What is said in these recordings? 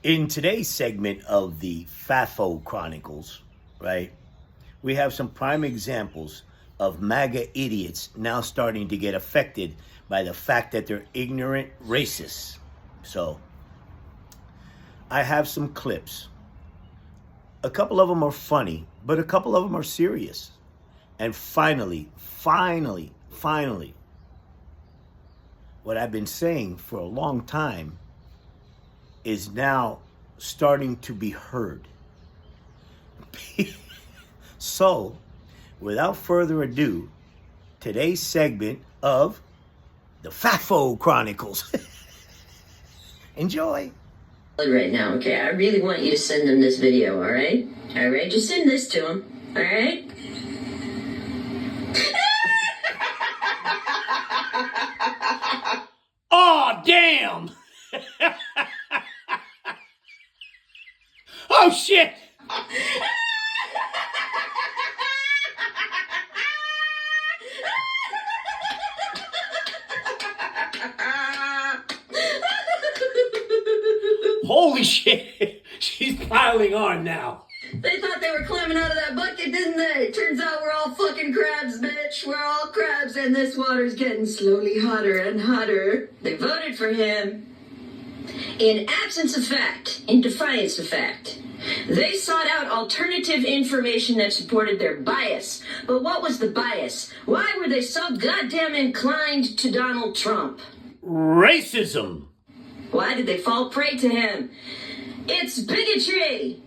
In today's segment of the FAFO Chronicles, right, we have some prime examples of MAGA idiots now starting to get affected by the fact that they're ignorant racists. So, I have some clips. A couple of them are funny, but a couple of them are serious. And finally, what I've been saying for a long time is now starting to be heard. So, without further ado, today's segment of the FAFO Chronicles. Enjoy. Right now, okay? I really want you to send them this video, all right? All right? Just send this to them, all right? Oh, damn! Oh, shit! Holy shit! She's piling on now. They thought they were climbing out of that bucket, didn't they? Turns out we're all fucking crabs, bitch. We're all crabs, and this water's getting slowly hotter and hotter. They voted for him. In absence of fact, in defiance of fact, they sought out alternative information that supported their bias. But what was the bias? Why were they so goddamn inclined to Donald Trump? Racism. Why did they fall prey to him? It's bigotry.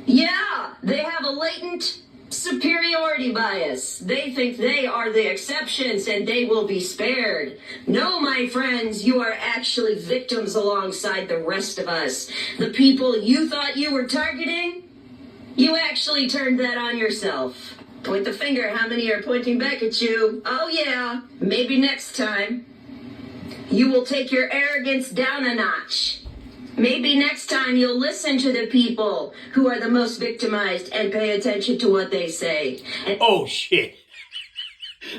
Yeah, they have a latent superiority bias. They think they are the exceptions and they will be spared. No, my friends, you are actually victims alongside the rest of us. The people you thought you were targeting, you actually turned that on yourself. Point the finger, how many are pointing back at you? Oh yeah, maybe next time you will take your arrogance down a notch. Maybe next time you'll listen to the people who are the most victimized and pay attention to what they say. And oh, shit.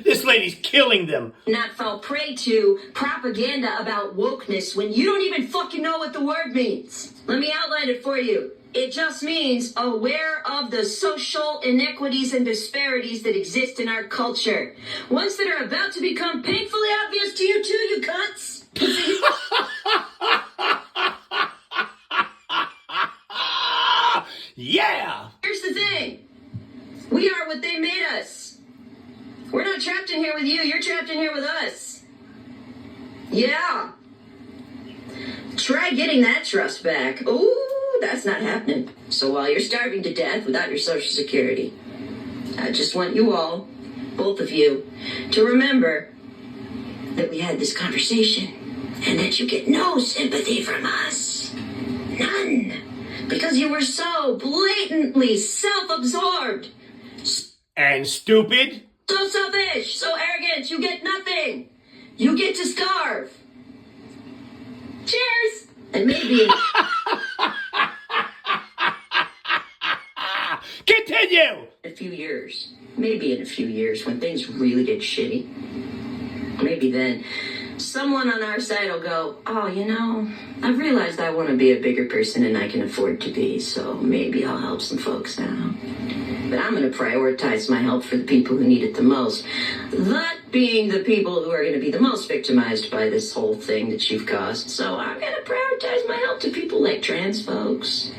This lady's killing them. Not fall prey to propaganda about wokeness when you don't even fucking know what the word means. Let me outline it for you. It just means aware of the social inequities and disparities that exist in our culture. Ones that are about to become painfully obvious to you too, you cunts. Yeah! Here's the thing. We are what they made us. We're not trapped in here with you. You're trapped in here with us. Yeah. Try getting that trust back. Ooh, that's not happening. So while you're starving to death without your Social Security, I just want you all, both of you, to remember that we had this conversation and that you get no sympathy from us. None. Because you were so blatantly self-absorbed. And stupid. So selfish, so arrogant, you get nothing. You get to starve. Cheers! And maybe... Continue! In a few years, maybe in a few years, when things really get shitty, maybe then someone on our side will go, oh, you know, I've realized I want to be a bigger person than I can afford to be, so maybe I'll help some folks out. But I'm going to prioritize my help for the people who need it the most. That being the people who are going to be the most victimized by this whole thing that you've caused. So I'm going to prioritize my help to people like trans folks,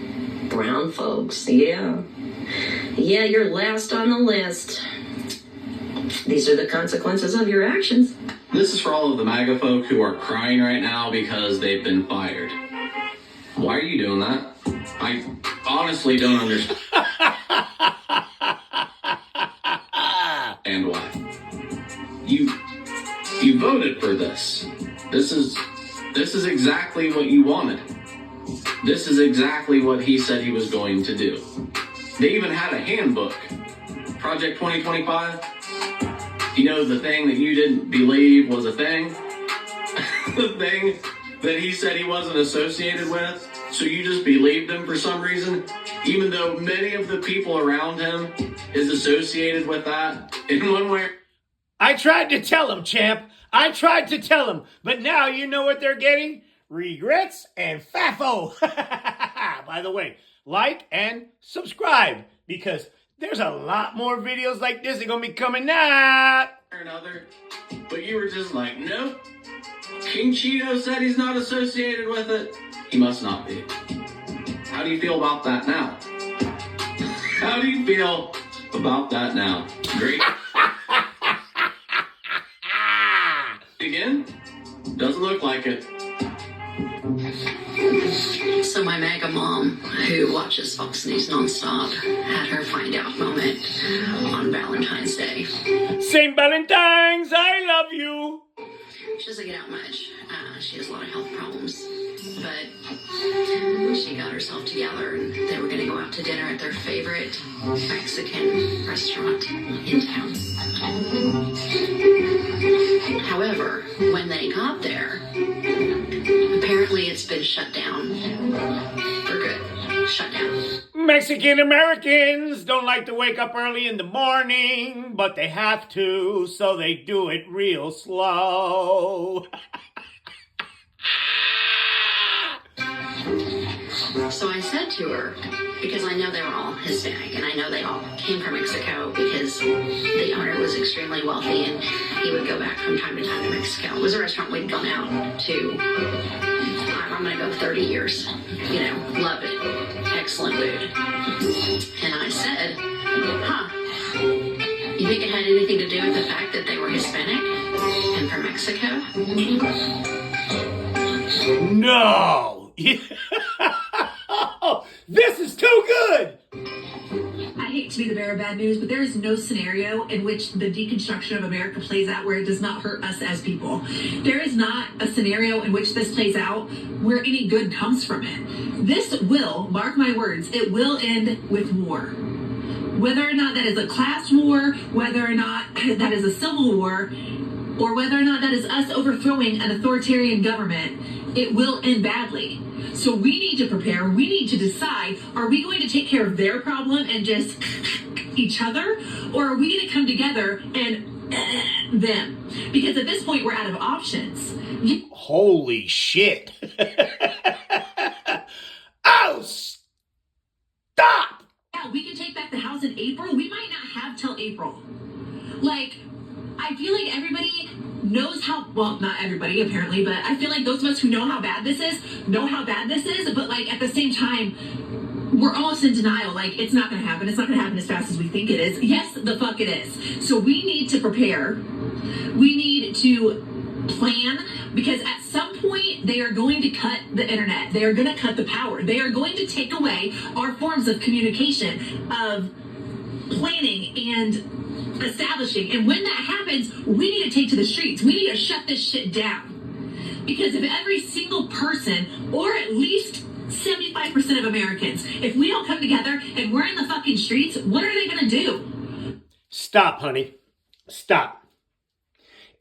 brown folks, yeah. Yeah, you're last on the list. These are the consequences of your actions. This is for all of the MAGA folk who are crying right now because they've been fired. Why are you doing that? I honestly don't understand. And why? You voted for this. This is exactly what you wanted. This is exactly what he said he was going to do. They even had a handbook. Project 2025. You know, the thing that you didn't believe was a thing? The thing that he said he wasn't associated with? So you just believed him for some reason? Even though many of the people around him is associated with that in one way. I tried to tell him, champ. I tried to tell him. But now you know what they're getting? Regrets and FAFO. by the way, like and subscribe because there's a lot more videos like this that are going to be coming out. Another, but you were just like, nope. King Cheeto said he's not associated with it. He must not be. How do you feel about that now? How do you feel about that now? Great. Again? Doesn't look like it. So my mega mom, who watches Fox News nonstop, had her find out moment on Valentine's Day. St. Valentine's, I love you. She doesn't get out much. She has a lot of health problems. But she got herself together and they were going to go out to dinner at their favorite Mexican restaurant in town. However, when they got there, apparently it's been shut down for good. Shut down. Mexican Americans don't like to wake up early in the morning, but they have to, so they do it real slow. So I said to her, because I know they were all Hispanic, and I know they all came from Mexico because the owner was extremely wealthy and he would go back from time to time to Mexico. It was a restaurant we'd gone out to, I'm going to go 30 years. You know, love it. Excellent food. And I said, you think it had anything to do with the fact that they were Hispanic and from Mexico? No. This is too good. I hate to be the bearer of bad news, but there is no scenario in which the deconstruction of America plays out where it does not hurt us as people. There is not a scenario in which this plays out where any good comes from it. This will, mark my words, it will end with war. Whether or not that is a class war, whether or not that is a civil war, or whether or not that is us overthrowing an authoritarian government, it will end badly. So we need to prepare, we need to decide, are we going to take care of their problem and just each other? Or are we going to come together and them? Because at this point, we're out of options. Holy shit. Oh, stop! Yeah, we can take back the house in April. We might not have till April. Like, I feel like everybody knows how, well, not everybody apparently, but I feel like those of us who know how bad this is, but like at the same time, we're almost in denial. Like, it's not going to happen. It's not going to happen as fast as we think it is. Yes, the fuck it is. So we need to prepare. We need to plan, because at some point they are going to cut the internet. They are going to cut the power. They are going to take away our forms of communication, of planning and establishing. And when that happens, we need to take to the streets. We need to shut this shit down. Because if every single person, or at least 75% of Americans, if we don't come together and we're in the fucking streets, what are they going to do? Stop, honey. Stop.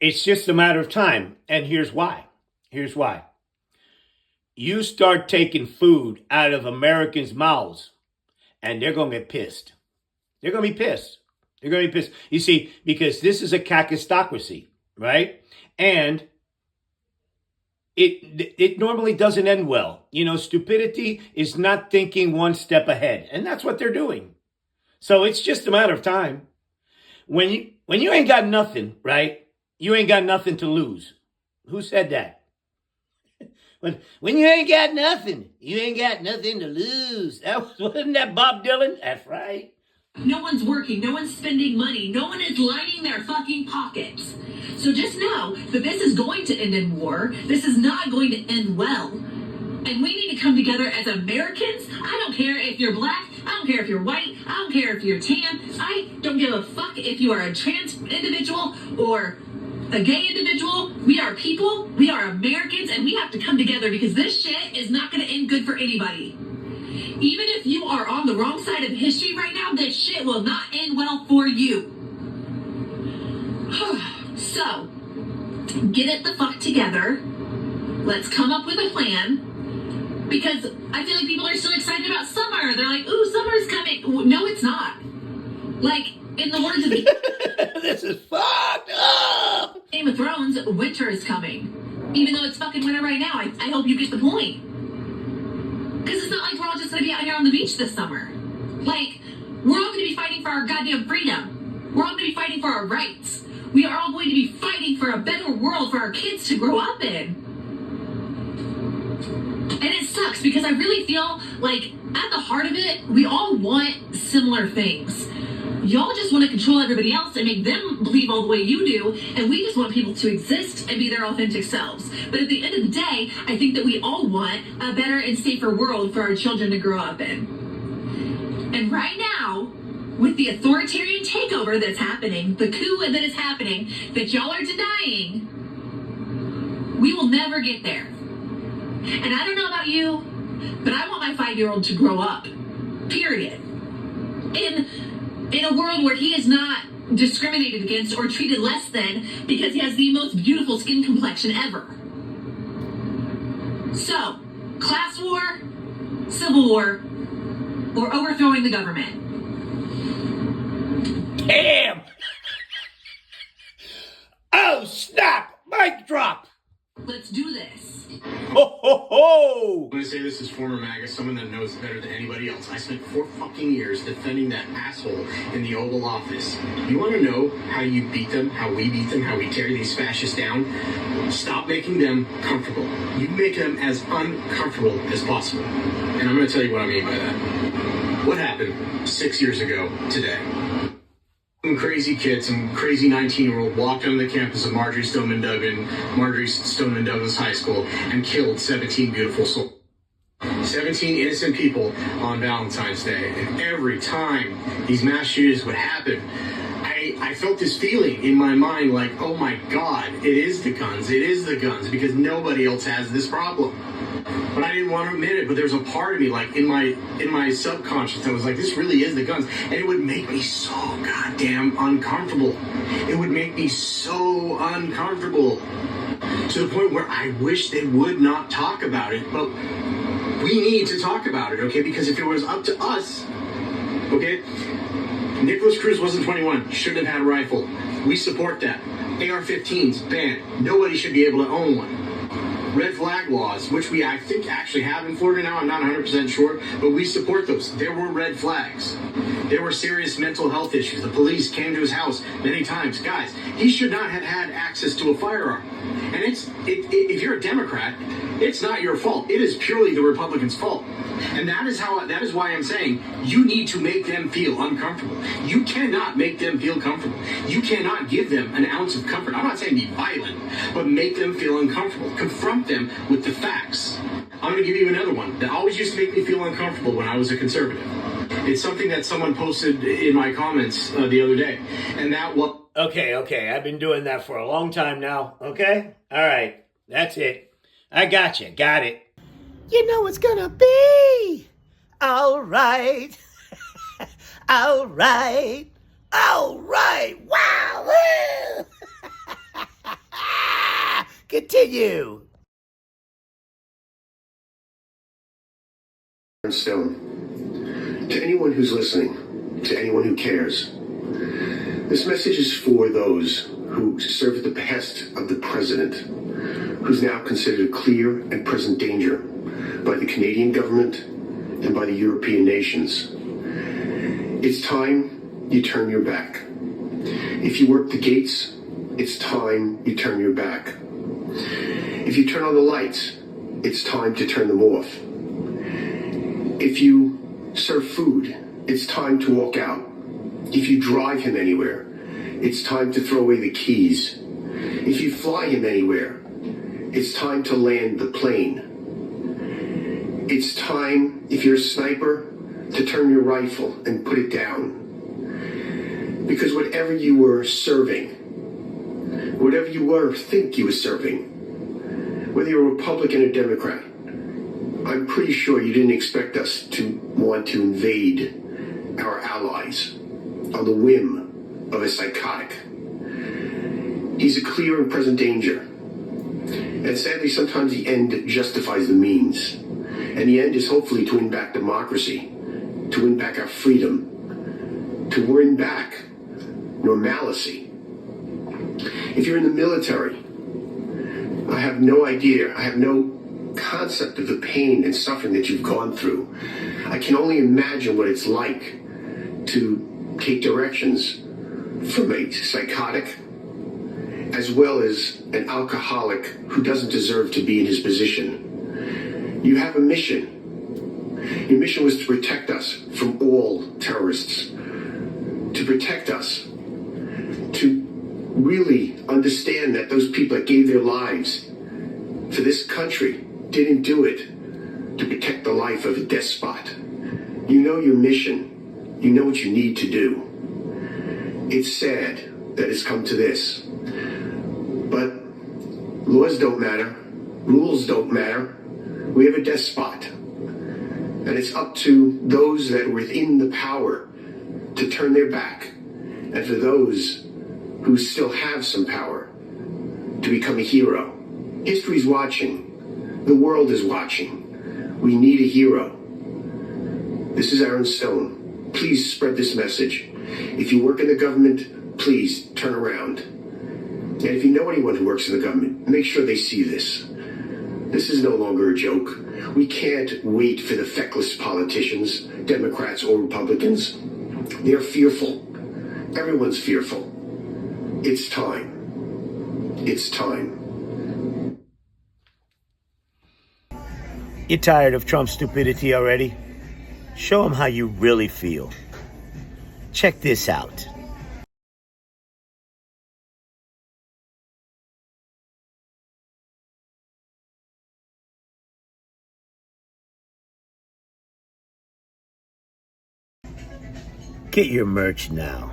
It's just a matter of time. And here's why. Here's why. You start taking food out of Americans' mouths, and they're going to get pissed. They're going to be pissed. They're going to be pissed. You see, because this is a kakistocracy, right? And it normally doesn't end well. You know, stupidity is not thinking one step ahead. And that's what they're doing. So it's just a matter of time. When you ain't got nothing, right? You ain't got nothing to lose. Who said that? When you ain't got nothing, you ain't got nothing to lose. Wasn't that Bob Dylan? That's right. No one's working, no one's spending money, no one is lining their fucking pockets. So just know that this is going to end in war. This is not going to end well. And we need to come together as Americans. I don't care if you're black, I don't care if you're white, I don't care if you're tan, I don't give a fuck if you are a trans individual or a gay individual. We are people, we are Americans, and we have to come together because this shit is not going to end good for anybody. Even if you are on the wrong side of history right now, this shit will not end well for you. So, get it the fuck together. Let's come up with a plan. Because I feel like people are still excited about summer. They're like, ooh, summer's coming. No, it's not. Like, in the words of This is fucked up. Game of Thrones, winter is coming. Even though it's fucking winter right now, I hope you get the point. Because it's not like we're all just going to to be out here on the beach this summer. Like, we're all going to be fighting for our goddamn freedom. We're all going to be fighting for our rights. We are all going to be fighting for a better world for our kids to grow up in. And it sucks because I really feel like at the heart of it, we all want similar things. Y'all just want to control everybody else and make them believe all the way you do, and we just want people to exist and be their authentic selves. But at the end of the day, I think that we all want a better and safer world for our children to grow up in. And right now, with the authoritarian takeover that's happening, the coup that is happening, that y'all are denying, we will never get there. And I don't know about you, but I want my 5-year-old to grow up. Period. In a world where he is not discriminated against or treated less than because he has the most beautiful skin complexion ever. So, class war, civil war, or overthrowing the government. Damn! Oh, snap! Mic drop! Let's do this. Ho, ho, ho! I'm gonna say this as former MAGA, someone that knows better than anybody else. I spent 4 fucking years defending that asshole in the Oval Office. You wanna know how you beat them, how we beat them, how we tear these fascists down? Stop making them comfortable. You make them as uncomfortable as possible. And I'm gonna tell you what I mean by that. What happened 6 years ago today? Some crazy kid, some crazy 19-year-old walked onto the campus of Marjory Stoneman Douglas High School and killed 17 beautiful souls. 17 innocent people on Valentine's Day. And every time these mass shootings would happen, I felt this feeling in my mind like, oh my God, it is the guns, because nobody else has this problem. But I didn't want to admit it, but there's a part of me, like in my subconscious, that was like, this really is the guns. And it would make me so goddamn uncomfortable. It would make me so uncomfortable to the point where I wish they would not talk about it. But we need to talk about it, okay? Because if it was up to us, okay? Nicholas Cruz wasn't 21, shouldn't have had a rifle. We support that. AR-15s, banned. Nobody should be able to own one. Red flag laws, which we, I think, actually have in Florida now. I'm not 100% sure, but we support those. There were red flags. There were serious mental health issues. The police came to his house many times. Guys, he should not have had access to a firearm. And if you're a Democrat, it's not your fault. It is purely the Republicans' fault. And that is why I'm saying you need to make them feel uncomfortable. You cannot make them feel comfortable. You cannot give them an ounce of comfort. I'm not saying be violent, but make them feel uncomfortable. Confront them with the facts. I'm going to give you another one that always used to make me feel uncomfortable when I was a conservative. It's something that someone posted in my comments the other day. And that was... Okay. I've been doing that for a long time now. Okay? All right. That's it. I got you. Got it. You know it's gonna be all right. All right. All right. Wow. Continue. Stone, to anyone who's listening, to anyone who cares, this message is for those who serve at the behest of the president, who's now considered a clear and present danger by the Canadian government and by the European nations. It's time you turn your back. If you work the gates, it's time you turn your back. If you turn on the lights, it's time to turn them off. If you serve food, it's time to walk out. If you drive him anywhere, it's time to throw away the keys. If you fly him anywhere, it's time to land the plane. It's time, if you're a sniper, to turn your rifle and put it down. Because whatever you were serving, whatever you were think you were serving, whether you're a Republican or Democrat, I'm pretty sure you didn't expect us to want to invade our allies on the whim of a psychotic. He's a clear and present danger. And sadly, sometimes the end justifies the means. And the end is hopefully to win back democracy, to win back our freedom, to win back normalcy. If you're in the military, I have no idea, I have no concept of the pain and suffering that you've gone through. I can only imagine what it's like to take directions from a psychotic as well as an alcoholic who doesn't deserve to be in his position. You have a mission. Your mission was to protect us from all terrorists, to protect us, to really understand that those people that gave their lives for this country didn't do it to protect the life of a despot. You know your mission. You know what you need to do. It's sad that it's come to this. But laws don't matter. Rules don't matter. We have a despot. And it's up to those that are within the power to turn their back. And for those who still have some power to become a hero. History's watching. The world is watching. We need a hero. This is Aaron Stone. Please spread this message. If you work in the government, please turn around. And if you know anyone who works in the government, make sure they see this. This is no longer a joke. We can't wait for the feckless politicians, Democrats or Republicans. They're fearful. Everyone's fearful. It's time. It's time. You tired of Trump's stupidity already? Show him how you really feel. Check this out. Get your merch now.